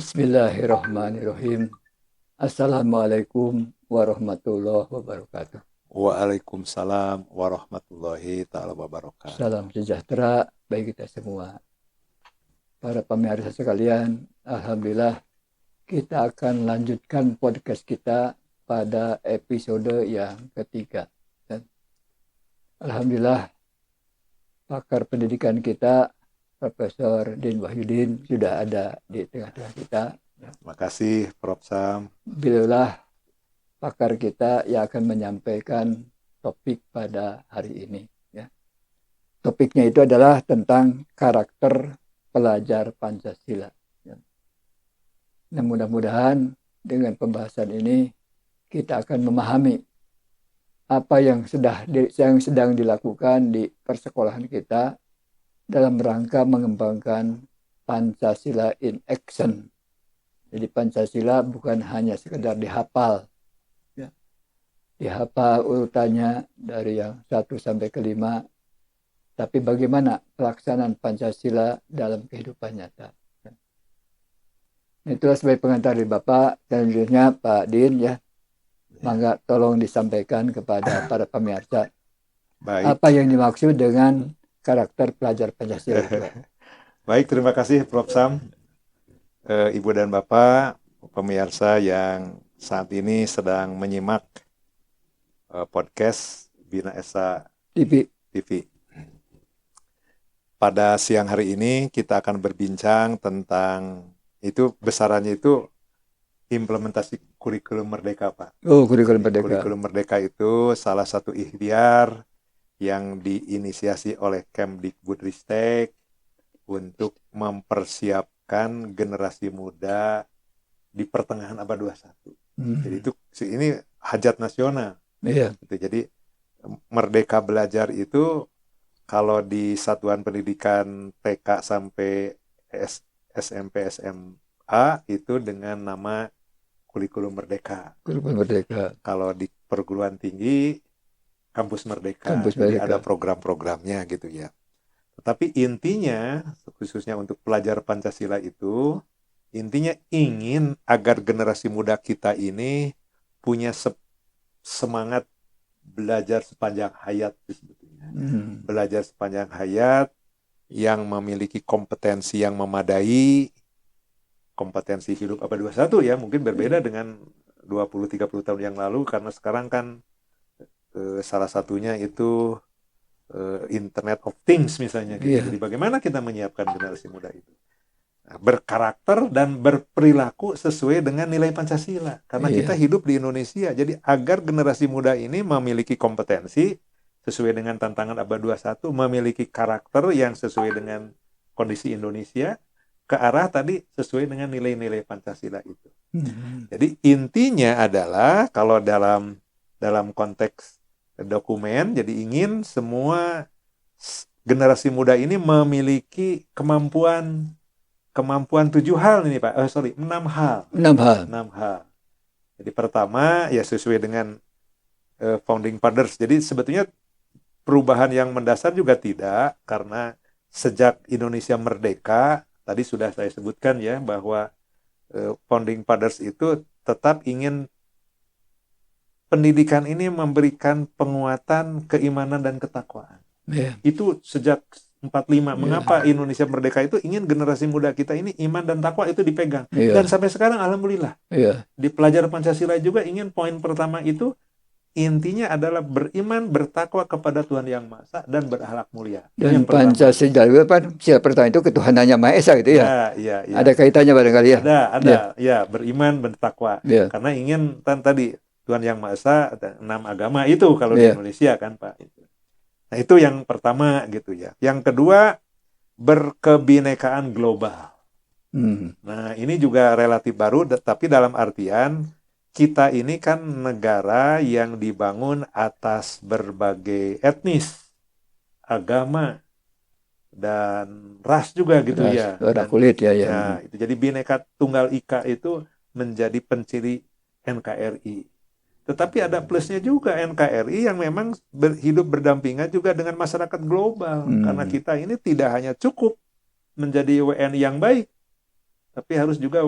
Bismillahirrahmanirrahim. Assalamualaikum warahmatullahi wabarakatuh. Waalaikumsalam warahmatullahi taala wabarakatuh. Salam sejahtera bagi kita semua. Para pemirsa sekalian, Alhamdulillah kita akan lanjutkan podcast kita pada episode yang ketiga. Dan Alhamdulillah pakar pendidikan kita, Profesor Din Wahyudin sudah ada di tengah-tengah kita. Terima kasih Prof. Sam. Beliaulah pakar kita yang akan menyampaikan topik pada hari ini. Ya. Topiknya itu adalah tentang karakter pelajar Pancasila. Ya. Nah, mudah-mudahan dengan pembahasan ini kita akan memahami apa yang sedang dilakukan di persekolahan kita dalam rangka mengembangkan Pancasila in action. Jadi Pancasila bukan hanya sekedar dihafal, ya. Dihafal urutannya dari yang 1 sampai ke 5, tapi bagaimana pelaksanaan Pancasila dalam kehidupan nyata. Ya. Itulah sebagai pengantar dari Bapak, selanjutnya Pak Din, ya. Mangga tolong disampaikan kepada para pemirsa. Baik. Apa yang dimaksud dengan karakter pelajar Pancasila itu? Baik, terima kasih Prof. Sam. Ibu dan Bapak, pemirsa yang saat ini sedang menyimak podcast Bina Esa TV. Pada siang hari ini kita akan berbincang tentang itu besarannya itu implementasi kurikulum merdeka, Pak. Oh, kurikulum merdeka. Kurikulum merdeka itu salah satu ikhtiar yang diinisiasi oleh Kemdikbudristek untuk mempersiapkan generasi muda di pertengahan abad 21. Jadi ini hajat nasional. Iya. Jadi merdeka belajar itu kalau di satuan pendidikan TK sampai SMP SMA itu dengan nama kurikulum merdeka. Kurikulum merdeka. Kalau di perguruan tinggi kampus merdeka. Kampus Jadi merdeka. ada program-programnya gitu ya. Tetapi intinya, khususnya untuk pelajar Pancasila itu, intinya ingin agar generasi muda kita ini punya semangat belajar sepanjang hayat sebetulnya. Belajar sepanjang hayat yang memiliki kompetensi yang memadai, kompetensi hidup abad 21 ya, mungkin berbeda dengan 20-30 tahun yang lalu, karena sekarang kan salah satunya itu Internet of Things misalnya gitu. Iya. Jadi bagaimana kita menyiapkan generasi muda itu berkarakter dan berperilaku sesuai dengan nilai Pancasila, karena kita hidup di Indonesia. Jadi agar generasi muda ini memiliki kompetensi sesuai dengan tantangan abad 21, memiliki karakter yang sesuai dengan kondisi Indonesia, ke arah tadi sesuai dengan nilai-nilai Pancasila itu. Jadi intinya adalah kalau dalam konteks dokumen, jadi ingin semua generasi muda ini memiliki kemampuan 7 hal ini Pak. 6 hal. 6 hal. Jadi pertama ya sesuai dengan founding fathers. Jadi sebetulnya perubahan yang mendasar juga tidak, karena sejak Indonesia merdeka, tadi sudah saya sebutkan ya bahwa founding fathers itu tetap ingin pendidikan ini memberikan penguatan keimanan dan ketakwaan. Itu sejak 45. Mengapa Indonesia merdeka itu ingin generasi muda kita ini iman dan takwa itu dipegang. Dan sampai sekarang alhamdulillah. Di pelajar Pancasila juga ingin poin pertama itu intinya adalah beriman, bertakwa kepada Tuhan Yang Maha Esa dan berakhlak mulia. Dan Pancasila juga Pak, sila pertama itu ketuhanannya Maha Esa gitu ya. Ya. Ada kaitannya barangkali ya. Ada. Ya, beriman, bertakwa. Karena ingin tadi Tuhan Yang Maha Esa, 6 agama itu kalau di Indonesia kan Pak. Nah itu yang pertama gitu ya. Yang kedua, berkebinekaan global. Nah ini juga relatif baru, tapi dalam artian kita ini kan negara yang dibangun atas berbagai etnis, agama, dan ras juga gitu ya. Warna kulit ya. Itu jadi Bhinneka Tunggal Ika itu menjadi penciri NKRI. Tetapi ada plusnya juga NKRI yang memang hidup berdampingan juga dengan masyarakat global. Karena kita ini tidak hanya cukup menjadi WNI yang baik, tapi harus juga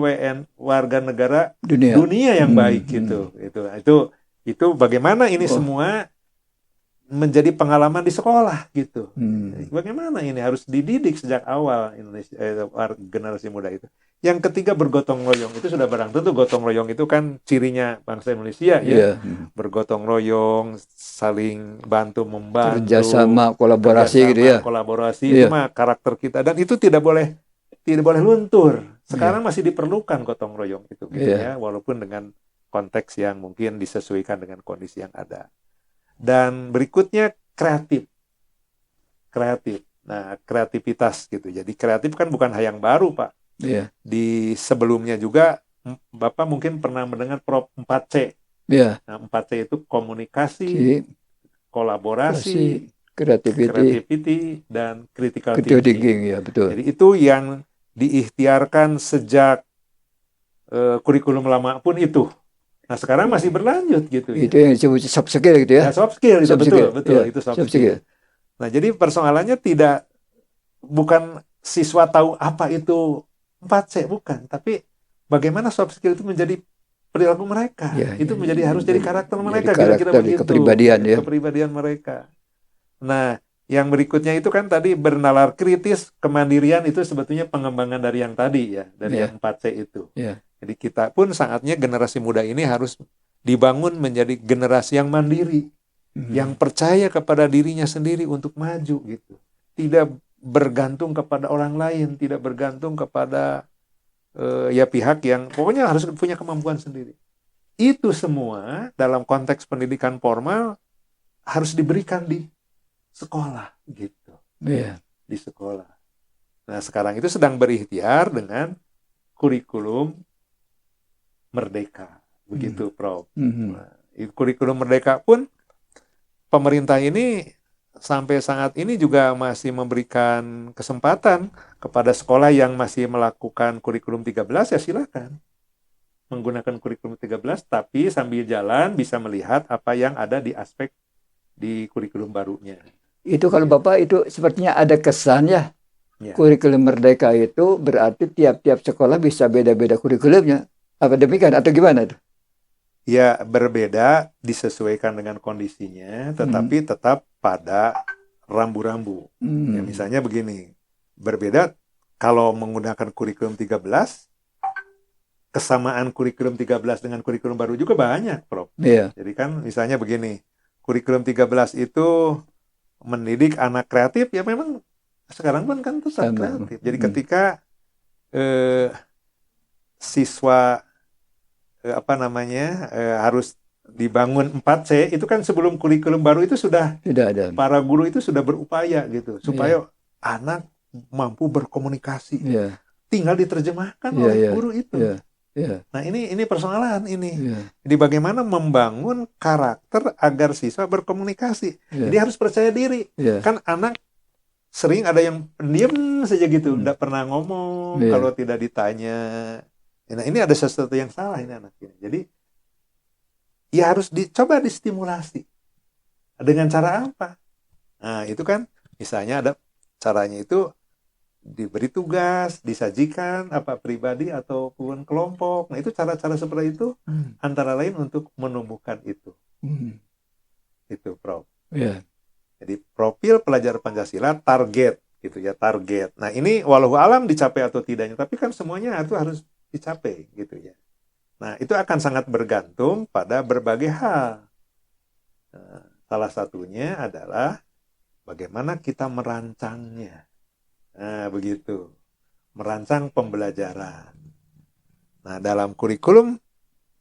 warga negara Dunia. dunia yang baik gitu. Itu bagaimana ini semua menjadi pengalaman di sekolah gitu. Bagaimana ini harus dididik sejak awal Indonesia generasi muda itu. Yang ketiga, bergotong royong. Itu sudah barang tentu, gotong royong itu kan cirinya bangsa Indonesia ya. Bergotong royong, saling bantu membantu, kerjasama, kolaborasi gitu ya. Kolaborasi itu mah karakter kita, dan itu tidak boleh luntur. Sekarang masih diperlukan gotong royong itu gitu ya, walaupun dengan konteks yang mungkin disesuaikan dengan kondisi yang ada. Dan berikutnya kreatif. Nah, kreativitas gitu. Jadi kreatif kan bukan hal yang baru, Pak. Di sebelumnya juga Bapak mungkin pernah mendengar 4C. Nah, 4C itu komunikasi, kolaborasi, creativity, dan critical thinking. Ya, betul. Jadi itu yang diikhtiarkan sejak kurikulum lama pun itu. Nah, sekarang masih berlanjut gitu ya. Itu yang disebut soft skill gitu ya. Soft skill itu betul, itu soft skill. Nah, jadi persoalannya bukan siswa tahu apa itu 4C, bukan, tapi bagaimana soft skill itu menjadi perilaku mereka. Itu harus jadi karakter mereka, kira-kira begitu. Kepribadian mereka. Nah, yang berikutnya itu kan tadi bernalar kritis, kemandirian, itu sebetulnya pengembangan dari yang tadi ya, dari yang 4C itu. Jadi kita pun saatnya generasi muda ini harus dibangun menjadi generasi yang mandiri, yang percaya kepada dirinya sendiri untuk maju gitu. Tidak bergantung kepada orang lain, tidak bergantung kepada pihak yang pokoknya harus punya kemampuan sendiri. Itu semua dalam konteks pendidikan formal harus diberikan di sekolah gitu. Di sekolah. Nah, sekarang itu sedang berikhtiar dengan kurikulum Merdeka, begitu Prof. Nah, kurikulum Merdeka pun pemerintah ini sampai saat ini juga masih memberikan kesempatan kepada sekolah yang masih melakukan kurikulum 13, ya silakan menggunakan kurikulum 13, tapi sambil jalan bisa melihat apa yang ada di aspek di kurikulum barunya. Itu kalau Bapak itu sepertinya ada kesan ya. Kurikulum Merdeka itu berarti tiap-tiap sekolah bisa beda-beda kurikulumnya. Apa demikian atau gimana itu? Ya, berbeda disesuaikan dengan kondisinya, tetapi tetap pada rambu-rambu. Ya, misalnya begini, berbeda kalau menggunakan kurikulum 13, kesamaan kurikulum 13 dengan kurikulum baru juga banyak, Prof. Jadi kan misalnya begini, kurikulum 13 itu mendidik anak kreatif, ya memang sekarang pun kan tetap kreatif. Jadi ketika siswa harus dibangun 4C, itu kan sebelum kurikulum baru itu sudah ada. Para guru itu sudah berupaya gitu supaya anak mampu berkomunikasi. Tinggal diterjemahkan oleh guru itu. Nah, ini persoalan ini. Jadi bagaimana membangun karakter agar siswa berkomunikasi. Jadi harus percaya diri. Kan anak sering ada yang pendiam saja gitu, tidak pernah ngomong kalau tidak ditanya. Nah, ini ada sesuatu yang salah ini anak ini. Jadi ya harus dicoba distimulasi. Dengan cara apa? Nah, itu kan misalnya ada caranya itu diberi tugas, disajikan apa pribadi ataupun kelompok. Nah, itu cara-cara seperti itu antara lain untuk menumbuhkan itu. Itu, Prof. Jadi profil pelajar Pancasila target gitu ya, target. Nah, ini walau alam dicapai atau tidaknya, tapi kan semuanya itu harus dicapai gitu ya. Nah, itu akan sangat bergantung pada berbagai hal. Nah, salah satunya adalah bagaimana kita merancangnya. Nah, begitu. Merancang pembelajaran. Nah, dalam kurikulum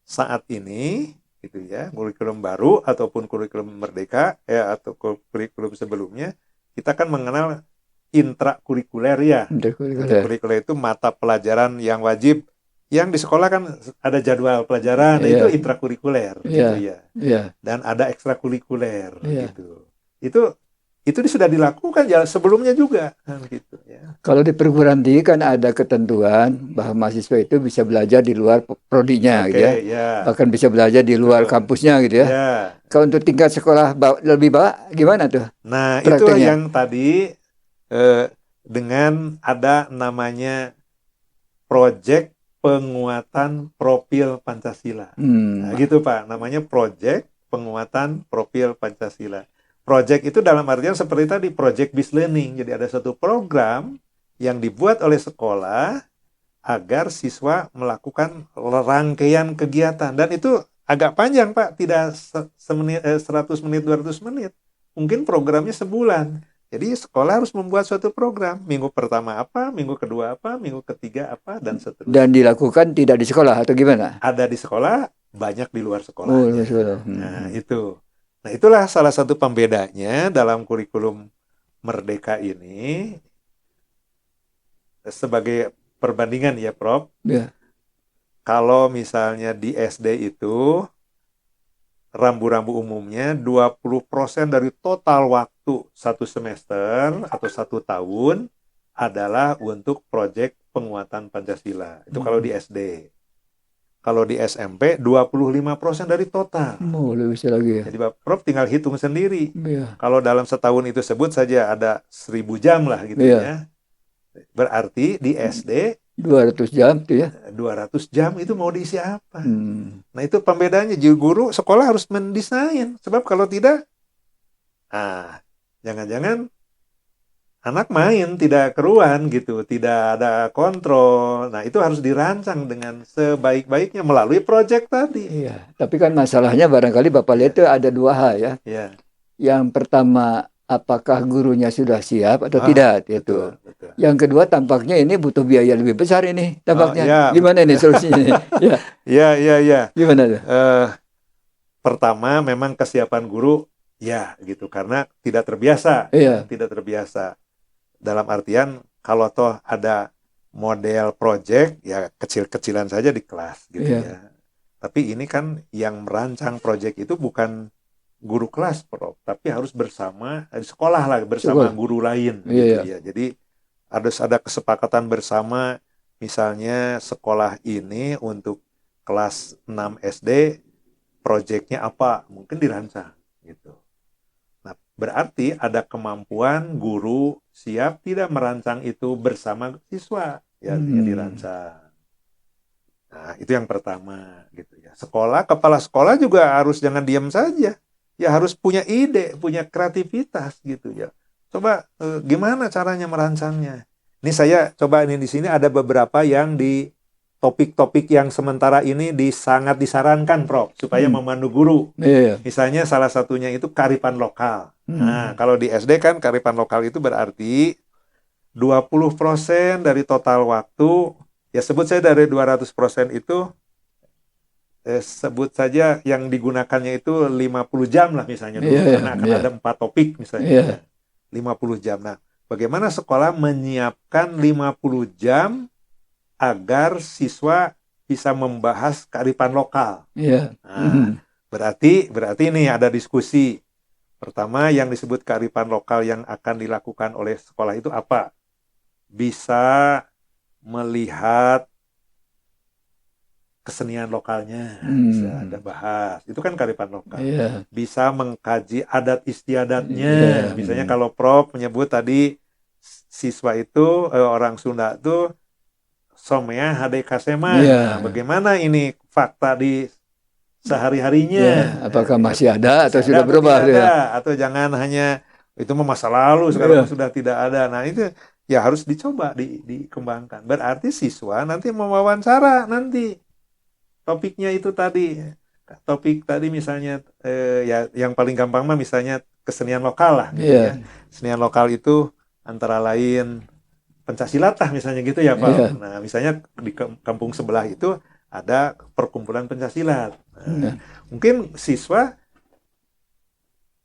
saat ini gitu ya, kurikulum baru ataupun kurikulum Merdeka atau kurikulum sebelumnya, kita kan mengenal intrakurikuler ya. Intrakurikuler itu mata pelajaran yang wajib, yang di sekolah kan ada jadwal pelajaran, itu intrakurikuler gitu ya. Dan ada ekstrakurikuler gitu. Itu sudah dilakukan ya sebelumnya juga gitu ya. Kalau di perguruan tinggi kan ada ketentuan bahwa mahasiswa itu bisa belajar di luar prodinya gitu ya. Bahkan bisa belajar di luar kampusnya gitu ya. Kalau untuk tingkat sekolah lebih bawah gimana tuh? Nah, prakteknya? Itu yang tadi dengan ada namanya Proyek Penguatan Profil Pancasila. Nah, gitu Pak, namanya Proyek Penguatan Profil Pancasila. Proyek itu dalam artian seperti tadi, Project Based Learning. Jadi ada satu program yang dibuat oleh sekolah agar siswa melakukan rangkaian kegiatan. Dan itu agak panjang Pak, tidak 100 menit, 200 menit. Mungkin programnya sebulan. Jadi sekolah harus membuat suatu program. Minggu pertama apa, minggu kedua apa, minggu ketiga apa, dan seterusnya. Dan dilakukan tidak di sekolah atau gimana? Ada di sekolah, banyak di luar Oh, sekolahnya. sekolah. Nah, itu. Nah, itulah salah satu pembedanya dalam kurikulum Merdeka ini. Sebagai perbandingan ya, Prof. Ya. Kalau misalnya di SD itu rambu-rambu umumnya 20% dari total waktu satu semester atau satu tahun adalah untuk proyek penguatan Pancasila. Itu kalau di SD. Kalau di SMP 25% dari total. Oh, lebih bisa lagi ya. Jadi Prof tinggal hitung sendiri. Ya. Kalau dalam setahun itu sebut saja ada 1000 jam lah gitu ya. Berarti di SD 200 jam tuh ya. 200 jam itu mau diisi apa? Nah, itu pembedanya. Guru sekolah harus mendesain. Sebab kalau tidak, jangan-jangan anak main tidak keruan gitu, tidak ada kontrol. Nah, itu harus dirancang dengan sebaik-baiknya melalui proyek tadi. Iya, tapi kan masalahnya barangkali Bapak lihat itu ada dua hal ya. Ya. Yang pertama, apakah gurunya sudah siap atau tidak itu. Betul. Yang kedua, tampaknya ini butuh biaya lebih besar ini tampaknya. Ya. Gimana ini solusinya? Ya. Gimana tuh? Pertama memang kesiapan guru ya gitu karena tidak terbiasa. Iya. Tidak terbiasa. Dalam artian kalau toh ada model project ya kecil-kecilan saja di kelas gitu ya. Tapi ini kan yang merancang project itu bukan guru kelas, Prof, tapi harus bersama di sekolah lah, bersama guru lain gitu ya. Jadi harus ada kesepakatan bersama, misalnya sekolah ini untuk kelas 6 SD proyeknya apa, mungkin dirancang gitu. Nah, berarti ada kemampuan guru siap tidak merancang itu bersama siswa, ya dirancang. Nah, itu yang pertama gitu ya. Sekolah, kepala sekolah juga harus jangan diam saja. Ya harus punya ide, punya kreativitas gitu ya. Coba gimana caranya merancangnya? Ini saya coba ini di sini ada beberapa yang di topik-topik yang sementara ini sangat disarankan, Prof, supaya memandu guru. Misalnya salah satunya itu kearifan lokal. Nah, kalau di SD kan kearifan lokal itu berarti 20% dari total waktu, ya sebut saya dari 200% itu sebut saja yang digunakannya itu 50 jam lah misalnya dulu, karena akan ada 4 topik misalnya. 50 jam. Nah, bagaimana sekolah menyiapkan 50 jam agar siswa bisa membahas kearifan lokal? Nah, berarti ini ada diskusi. Pertama, yang disebut kearifan lokal yang akan dilakukan oleh sekolah itu apa? Bisa melihat kesenian lokalnya, bisa ada bahas. Itu kan kearifan lokal. Bisa mengkaji adat istiadatnya. Misalnya kalau Prof menyebut tadi siswa itu orang Sunda itu somea hade kasema. Nah, bagaimana ini fakta di sehari-harinya? Apakah masih ada atau sudah berubah? Atau jangan hanya itu masa lalu, sekarang sudah tidak ada. Nah, itu ya harus dicoba dikembangkan. Berarti siswa nanti mewawancara nanti. Topiknya itu tadi, topik tadi misalnya ya yang paling gampang mah misalnya kesenian lokal lah gitu ya. Kesenian lokal itu antara lain pencaksilat lah misalnya gitu ya Pak. Nah, misalnya di kampung sebelah itu ada perkumpulan pencaksilat. Nah, mungkin siswa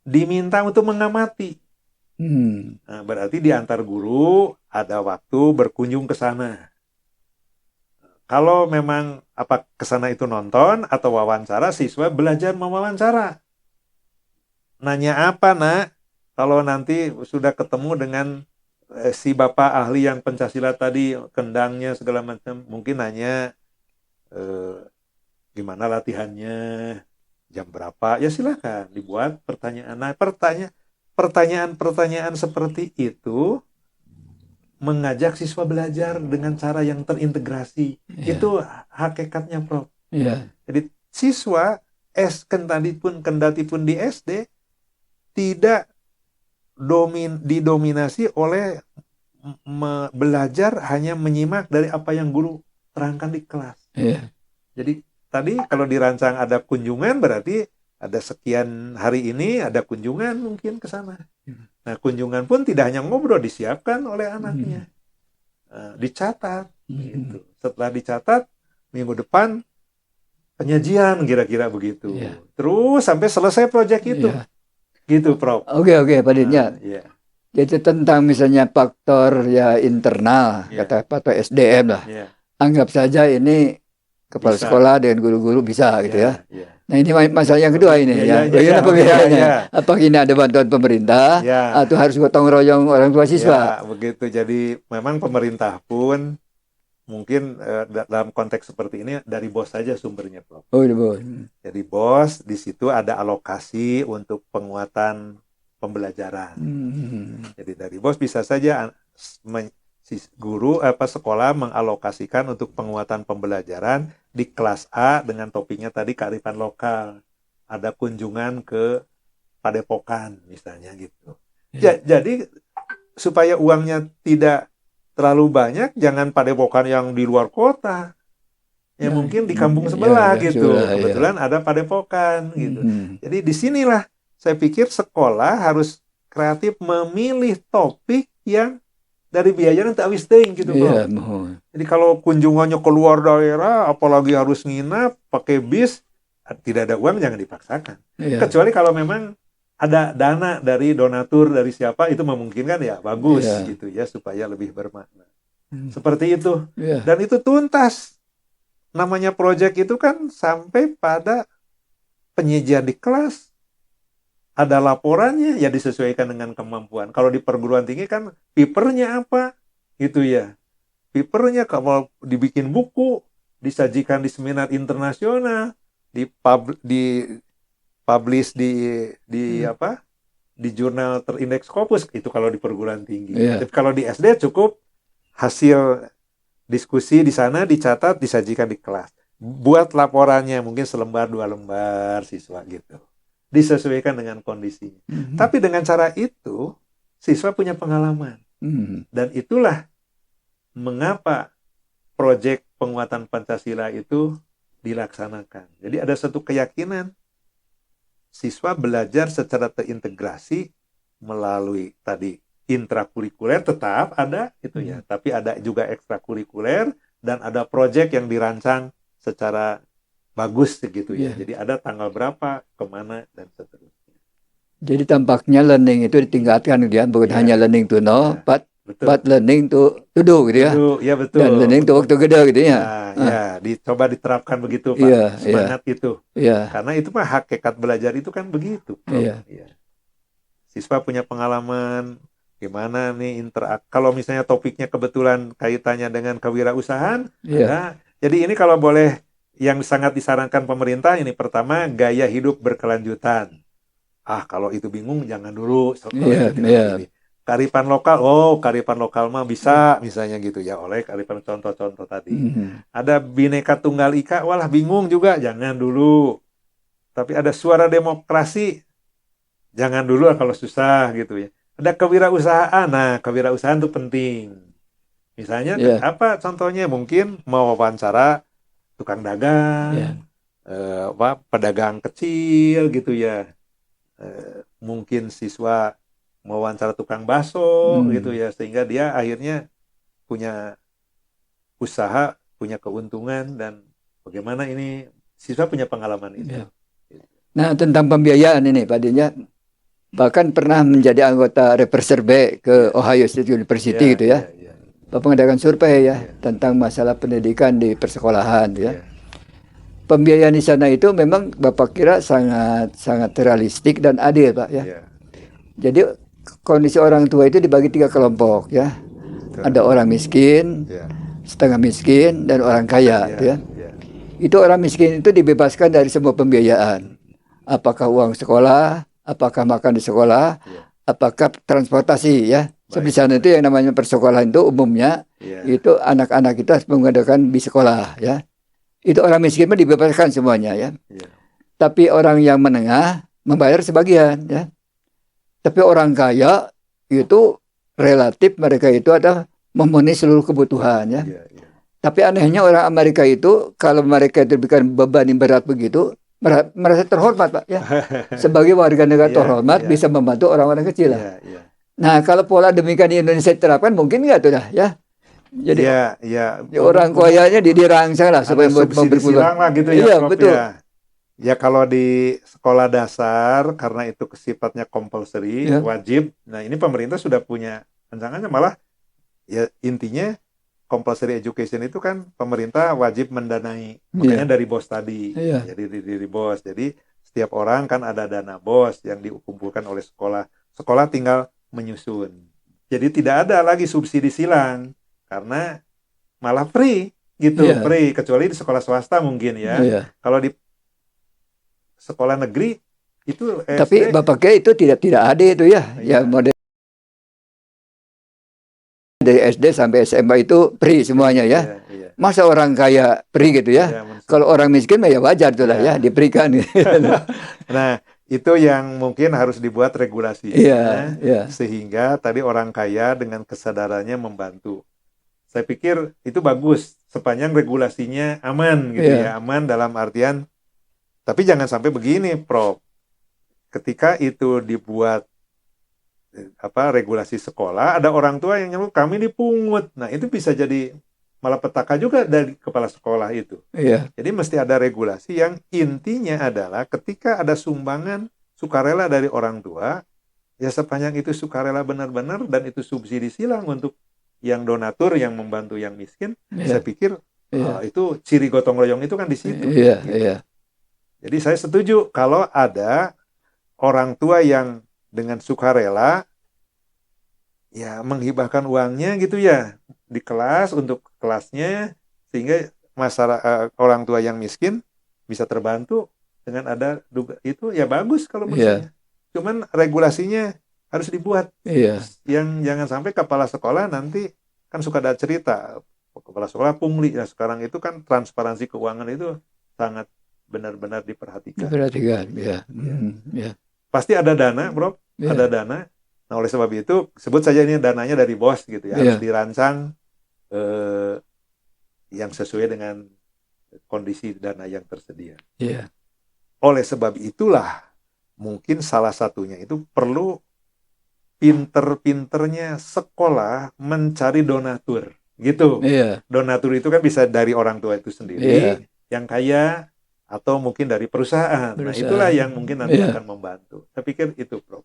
diminta untuk mengamati. Nah, berarti di antar guru ada waktu berkunjung ke sana. Kalau memang kesana itu nonton atau wawancara, siswa belajar mewawancara. Nanya apa, Nak? Kalau nanti sudah ketemu dengan si bapak ahli yang pencaksilat tadi, kendangnya segala macam, mungkin nanya gimana latihannya, jam berapa, ya silakan dibuat pertanyaan. Nah, pertanyaan-pertanyaan seperti itu mengajak siswa belajar dengan cara yang terintegrasi. Ya. Itu hakikatnya, Prof. Ya. Jadi siswa kendati pun di SD tidak didominasi oleh belajar hanya menyimak dari apa yang guru terangkan di kelas. Ya. Jadi tadi kalau dirancang ada kunjungan, berarti ada sekian hari ini ada kunjungan mungkin ke sana. Nah, kunjungan pun tidak hanya ngobrol, disiapkan oleh anaknya. Dicatat gitu. Setelah dicatat, minggu depan penyajian kira-kira begitu. Ya. Terus sampai selesai proyek itu. Ya. Gitu, Prof. Oke, Pak Ditya. Ya. Jadi tentang misalnya faktor ya internal, Ya. kata faktor SDM lah. Ya. Anggap saja ini kepala Bisa. sekolah dengan guru-guru bisa gitu ya. Ya. Nah, ini masalah yang kedua ini Ya, Bagaimana pembiayaannya? ya. Apakah ini ada bantuan pemerintah Ya. atau harus gotong royong orang tua siswa? Ya, begitu. Jadi memang pemerintah pun mungkin dalam konteks seperti ini dari BOS saja sumbernya, Prof. Oh, Bu. Jadi BOS di situ ada alokasi untuk penguatan pembelajaran. Jadi dari BOS bisa saja guru sekolah mengalokasikan untuk penguatan pembelajaran di kelas A dengan topiknya tadi kearifan lokal. Ada kunjungan ke Padepokan misalnya gitu. Jadi supaya uangnya tidak terlalu banyak, jangan Padepokan yang di luar kota. Ya mungkin di kampung sebelah gitu. Kebetulan ada Padepokan gitu. Jadi disinilah saya pikir sekolah harus kreatif memilih topik yang dari biaya nanti awis teuing gitu, Bro. Jadi kalau kunjungannya keluar daerah, apalagi harus nginap pakai bis, tidak ada uang, jangan dipaksakan. Kecuali kalau memang ada dana dari donatur dari siapa, itu memungkinkan ya bagus gitu ya, supaya lebih bermakna. Seperti itu. Dan itu tuntas. Namanya proyek itu kan sampai pada penyajian di kelas. Ada laporannya, ya disesuaikan dengan kemampuan. Kalau di perguruan tinggi kan papernya apa, gitu ya. Papernya kalau dibikin buku, disajikan di seminar internasional, publish di jurnal terindeks Scopus, itu kalau di perguruan tinggi. Tapi kalau di SD cukup hasil diskusi di sana dicatat, disajikan di kelas. Buat laporannya mungkin selembar 2 lembar siswa gitu. Disesuaikan dengan kondisinya. Tapi dengan cara itu siswa punya pengalaman. Dan itulah mengapa proyek penguatan Pancasila itu dilaksanakan. Jadi ada satu keyakinan siswa belajar secara terintegrasi melalui tadi intrakurikuler tetap ada itu ya, tapi ada juga ekstrakurikuler dan ada proyek yang dirancang secara bagus gitu ya. Jadi ada tanggal berapa, kemana dan seterusnya. Jadi tampaknya learning itu ditingkatkan gitu ya, bukan hanya learning to know, but learning to do gitu ya. Ya betul. Dan learning to work together gitu ya. Ya, dicoba diterapkan begitu Pak, semangat itu. Karena itu mah hakikat belajar itu kan begitu. Siswa punya pengalaman gimana nih kalau misalnya topiknya kebetulan kaitannya dengan kewirausahaan, ada. Jadi ini kalau boleh yang sangat disarankan pemerintah ini pertama gaya hidup berkelanjutan. Kalau itu bingung jangan dulu. Kearifan lokal, kearifan lokal mah bisa misalnya gitu ya, oleh kearifan contoh-contoh tadi. Ada Bhinneka Tunggal Ika, walah bingung juga, jangan dulu. Tapi ada suara demokrasi, jangan dulu kalau susah gitu ya. Ada kewirausahaan, nah kewirausahaan itu penting. Misalnya apa contohnya, mungkin mau wawancara tukang dagang, pedagang kecil gitu ya. Mungkin siswa mewawancara tukang bakso gitu ya, sehingga dia akhirnya punya usaha, punya keuntungan, dan bagaimana ini siswa punya pengalaman itu. Nah, tentang pembiayaan ini Pak Ditya, bahkan pernah menjadi anggota Reverser B ke Ohio State University gitu ya. Bapak mengadakan survei tentang masalah pendidikan di persekolahan ya. Pembiayaan di sana itu memang Bapak kira sangat realistik dan adil Pak ya. Jadi kondisi orang tua itu dibagi 3 kelompok ya. Ada orang miskin, setengah miskin, dan orang kaya ya. Itu orang miskin itu dibebaskan dari semua pembiayaan. Apakah uang sekolah, apakah makan di sekolah, apakah transportasi ya. Seperti sana itu yang namanya persekolahan itu umumnya itu anak-anak kita harus mengadakan di sekolah ya. Itu orang miskin mah dibebaskan semuanya ya. Tapi orang yang menengah membayar sebagian ya. Tapi orang kaya itu relatif mereka itu ada memenuhi seluruh kebutuhan ya. Tapi anehnya orang Amerika itu kalau mereka itu diberikan beban yang berat begitu merasa terhormat Pak ya. Sebagai warga negara terhormat bisa membantu orang-orang kecil lah. Nah kalau pola demikian di Indonesia diterapkan mungkin nggak tuh dah ya. Jadi orang kayanya dirangsang lah supaya memberi silang lah gitu ya. Iya betul. Ya kalau di sekolah dasar karena itu sifatnya compulsory wajib. Nah ini pemerintah sudah punya rancangannya malah ya intinya compulsory education itu kan pemerintah wajib mendanai makanya dari BOS tadi. Jadi dari BOS. Jadi setiap orang kan ada dana BOS yang dikumpulkan oleh sekolah. Sekolah tinggal menyusun. Jadi tidak ada lagi subsidi silang karena malah free gitu, free kecuali di sekolah swasta mungkin ya. Kalau di sekolah negeri itu SD, tapi bapaknya itu tidak ada itu ya. Ya model dari SD sampai SMA itu free semuanya ya. Masa orang kaya free gitu ya. Kalau orang miskin ya wajar tuh lah ya diberikan. Nah, itu yang mungkin harus dibuat regulasi sehingga tadi orang kaya dengan kesadarannya membantu. Saya pikir itu bagus sepanjang regulasinya aman gitu ya, aman dalam artian. Tapi jangan sampai begini, Prof. Ketika itu dibuat regulasi sekolah, ada orang tua yang nyebut kami dipungut. Nah, itu bisa jadi malapetaka juga dari kepala sekolah itu. Jadi mesti ada regulasi yang intinya adalah ketika ada sumbangan sukarela dari orang tua, ya sepanjang itu sukarela benar-benar dan itu subsidi silang untuk yang donatur yang membantu yang miskin, saya pikir itu ciri gotong royong itu kan di situ. Gitu. Jadi saya setuju kalau ada orang tua yang dengan sukarela ya menghibahkan uangnya gitu ya di kelas untuk kelasnya sehingga masyarakat orang tua yang miskin bisa terbantu dengan ada itu ya bagus kalau menurut saya. Cuman regulasinya harus dibuat. Yang jangan sampai kepala sekolah nanti kan suka ada cerita kepala sekolah pungli. Nah sekarang itu kan transparansi keuangan itu sangat benar-benar diperhatikan. Pasti ada dana, Bro. Ada dana. Nah, oleh sebab itu, sebut saja ini dananya dari BOS gitu ya. Harus dirancang yang sesuai dengan kondisi dana yang tersedia. Oleh sebab itulah, mungkin salah satunya itu perlu pinter-pinternya sekolah mencari donatur. Gitu. Donatur itu kan bisa dari orang tua itu sendiri, yang kaya, atau mungkin dari perusahaan. Nah, itulah yang mungkin nanti akan membantu. Saya pikir itu, Prof.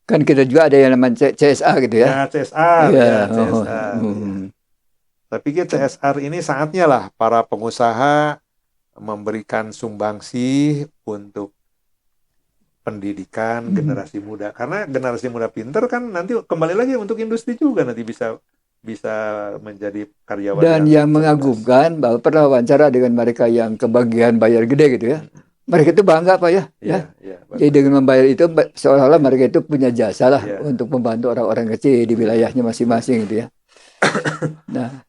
Kan kita juga ada yang namanya CSA gitu ya. CSR. Saya pikir CSR ini saatnya lah para pengusaha memberikan sumbangsi untuk pendidikan generasi muda. Karena generasi muda pinter kan nanti kembali lagi untuk industri juga nanti bisa menjadi karyawan. Dan yang mengagumkan bahwa pernah wawancara dengan mereka yang kebagian bayar gede gitu ya. Mereka itu bangga Pak ya. Jadi dengan membayar itu seolah-olah mereka itu punya jasa lah untuk membantu orang-orang kecil di wilayahnya masing-masing gitu ya. Nah,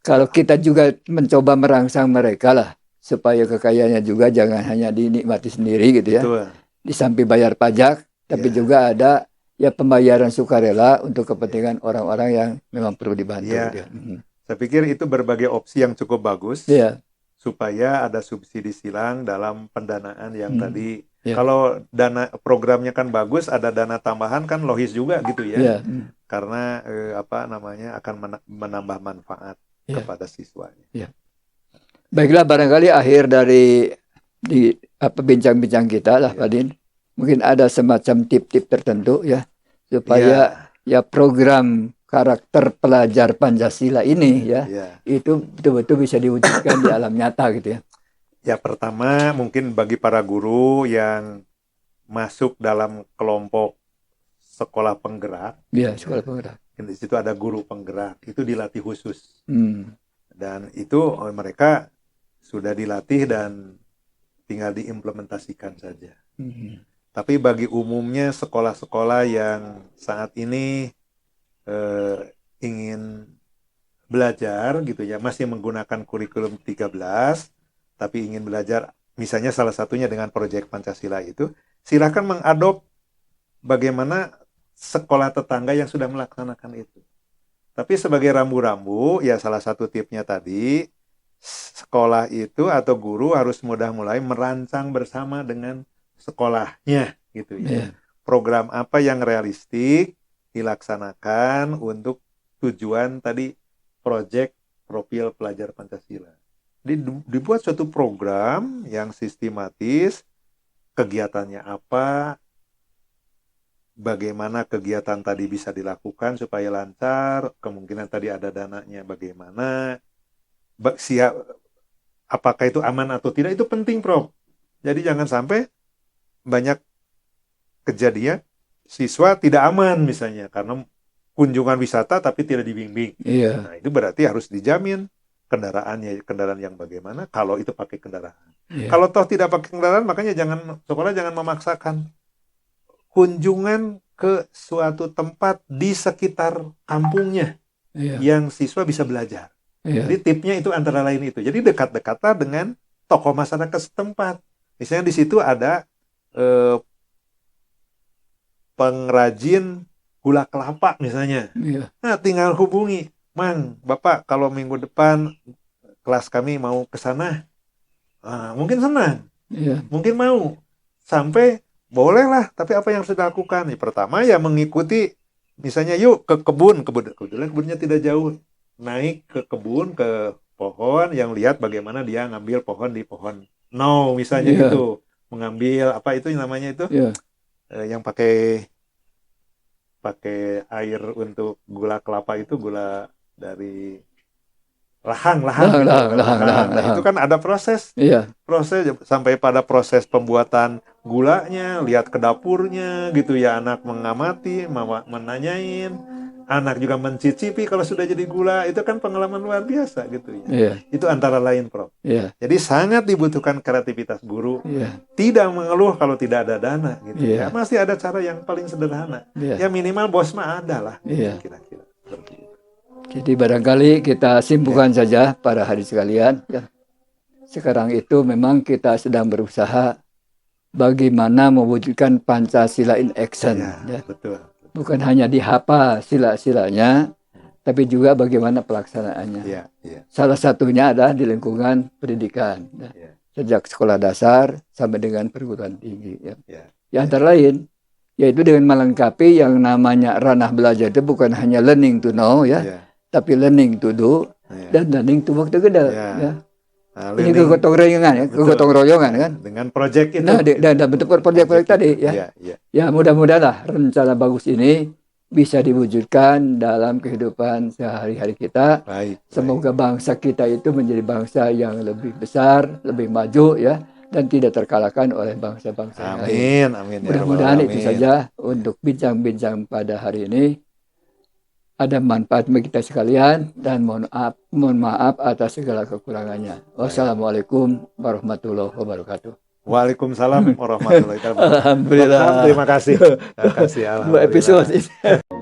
kalau kita juga mencoba merangsang mereka lah supaya kekayaannya juga jangan hanya dinikmati sendiri gitu ya. Di samping bayar pajak, tapi juga ada ya pembayaran sukarela untuk kepentingan orang-orang yang memang perlu dibantu. Saya pikir itu berbagai opsi yang cukup bagus supaya ada subsidi silang dalam pendanaan yang tadi. Kalau dana programnya kan bagus, ada dana tambahan kan logis juga gitu ya. Karena akan menambah manfaat kepada siswanya. Baiklah, barangkali akhir dari bincang-bincang kita lah, Pak Din. Mungkin ada semacam tip-tip tertentu ya supaya ya program karakter pelajar Pancasila ini itu betul-betul bisa diwujudkan di alam nyata gitu ya. Ya pertama mungkin bagi para guru yang masuk dalam kelompok sekolah penggerak. Sekolah penggerak. Di situ ada guru penggerak, itu dilatih khusus. Dan itu mereka sudah dilatih dan tinggal diimplementasikan saja. Tapi bagi umumnya sekolah-sekolah yang saat ini ingin belajar gitu ya, masih menggunakan kurikulum 13, tapi ingin belajar misalnya salah satunya dengan proyek Pancasila itu, silakan mengadop bagaimana sekolah tetangga yang sudah melaksanakan itu. Tapi sebagai rambu-rambu, ya salah satu tipnya tadi, sekolah itu atau guru harus mulai merancang bersama dengan sekolahnya gitu ya. Program apa yang realistik dilaksanakan untuk tujuan tadi proyek profil pelajar Pancasila. Dibuat suatu program yang sistematis, kegiatannya apa, bagaimana kegiatan tadi bisa dilakukan supaya lancar, kemungkinan tadi ada dananya bagaimana, apakah itu aman atau tidak, itu penting, Prof. Jadi jangan sampai banyak kejadian siswa tidak aman misalnya karena kunjungan wisata tapi tidak dibimbing. Nah, itu berarti harus dijamin kendaraan yang bagaimana kalau itu pakai kendaraan. Kalau toh tidak pakai kendaraan, makanya sekolah jangan memaksakan kunjungan ke suatu tempat di sekitar kampungnya yang siswa bisa belajar. Jadi tipnya itu antara lain itu. Jadi dekat-dekatlah dengan tokoh masyarakat setempat. Misalnya di situ ada pengrajin gula kelapa misalnya. Nah, tinggal hubungi, Mang, Bapak kalau minggu depan kelas kami mau ke sana. Mungkin senang, mungkin mau. Sampai bolehlah, tapi apa yang harus dilakukan? Pertama ya mengikuti, misalnya yuk ke kebun, kebetulan kebunnya tidak jauh. Naik ke kebun, ke pohon, yang lihat bagaimana dia ngambil pohon di pohon misalnya gitu. Mengambil apa itu namanya itu? Yang pakai air untuk gula kelapa itu, gula dari lahang. Itu kan ada proses sampai pada proses pembuatan gulanya, lihat ke dapurnya gitu ya, anak mengamati, menanyain, anak juga mencicipi kalau sudah jadi gula. Itu kan pengalaman luar biasa gitu ya. Itu antara lain, Prof. Jadi sangat dibutuhkan kreativitas guru. Tidak mengeluh kalau tidak ada dana gitu ya. Masih ada cara yang paling sederhana. Ya minimal bos mah ada lah. Kira-kira seperti itu. Jadi barangkali kita simpulkan saja para hadirin sekalian. Sekarang itu memang kita sedang berusaha bagaimana mewujudkan Pancasila in action. Betul. Bukan hanya dihafal sila-silanya, tapi juga bagaimana pelaksanaannya. Salah satunya adalah di lingkungan pendidikan. Sejak sekolah dasar sampai dengan perguruan tinggi. Yang antara lain, yaitu dengan melengkapi yang namanya ranah belajar itu bukan hanya learning to know, tapi learning to do dan learning to work together. Ini kegotong royongan kan? Dengan proyek itu. Nah, dan bentuk proyek-proyek tadi ya mudah-mudahan rencana bagus ini bisa diwujudkan dalam kehidupan sehari-hari kita. Semoga bangsa kita itu menjadi bangsa yang lebih besar, lebih maju dan tidak terkalahkan oleh bangsa-bangsa lain. Amin. Mudah-mudahan itu saja untuk bincang-bincang pada hari ini. Ada manfaat bagi kita sekalian dan mohon maaf atas segala kekurangannya. Wassalamualaikum warahmatullahi wabarakatuh. Waalaikumsalam warahmatullahi wabarakatuh. Alhamdulillah. Terima kasih. Terima kasih. Episode ini.